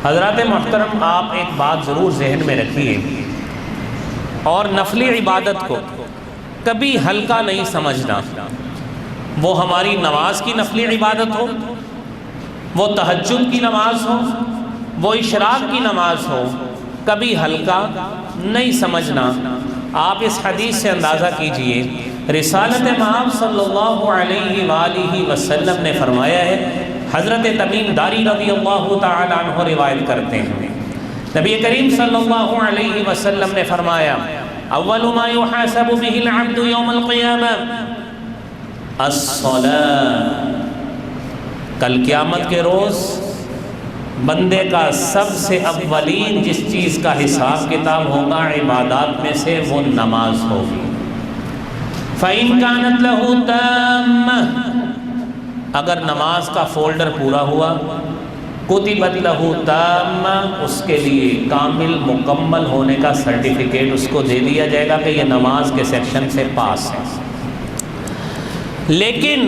حضرات محترم، آپ ایک بات ضرور ذہن میں رکھیے، اور نفلی عبادت کو کبھی ہلکا نہیں سمجھنا۔ وہ ہماری نماز کی نفلی عبادت ہو، وہ تہجد کی نماز ہو، وہ اشراق کی نماز ہو، کبھی ہلکا نہیں سمجھنا۔ آپ اس حدیث سے اندازہ کیجئے، رسالت مآب صلی اللہ علیہ وآلہ وسلم نے فرمایا ہے، حضرت تمیم داری رضی اللہ تعالیٰ عنہ روایت کرتے ہیں، نبی کریم صلی اللہ علیہ وسلم نے فرمایا، اول ما يحاسب به العبد يوم القیامہ الصلاۃ، کل قیامت کے روز بندے کا سب سے اولین جس چیز کا حساب کتاب ہوگا عبادات میں سے وہ نماز ہوگی۔ فَإِن كَانَتْ لَهُ تَامَّةٌ، اگر نماز کا فولڈر پورا ہوا، کتبت لہو تامہ، اس کے لیے کامل مکمل ہونے کا سرٹیفکیٹ اس کو دے دیا جائے گا کہ یہ نماز کے سیکشن سے پاس ہے۔ لیکن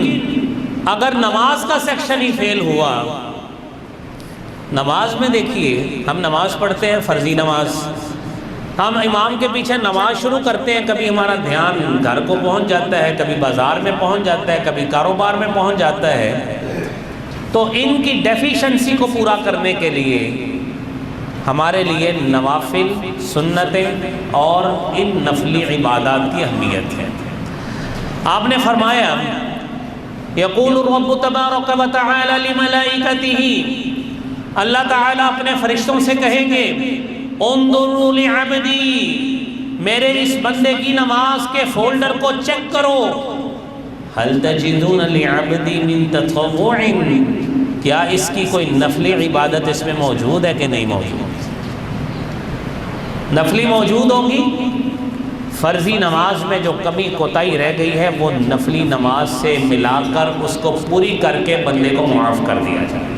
اگر نماز کا سیکشن ہی فیل ہوا، نماز میں دیکھیے، ہم نماز پڑھتے ہیں، فرضی نماز، ہم امام کے پیچھے نماز شروع کرتے ہیں، کبھی ہمارا دھیان گھر کو پہنچ جاتا ہے، کبھی بازار میں پہنچ جاتا ہے، کبھی کاروبار میں پہنچ جاتا ہے۔ تو ان کی ڈیفیشنسی کو پورا کرنے کے لیے ہمارے لیے نوافل، سنتیں اور ان نفلی عبادات کی اہمیت ہے۔ آپ نے فرمایا، یقول الرب تبارک و تعالی لملائکتہ، اللہ تعالیٰ اپنے فرشتوں سے کہیں گے، انظروا لعبدی، میرے اس بندے کی نماز کے فولڈر کو چیک کرو، هل تجدون لعبدی من تطوع، کیا اس کی کوئی نفلی عبادت اس میں موجود ہے کہ نہیں موجود؟ نفلی موجود ہوگی، فرضی نماز میں جو کمی کوتاہی رہ گئی ہے وہ نفلی نماز سے ملا کر اس کو پوری کر کے بندے کو معاف کر دیا جائے۔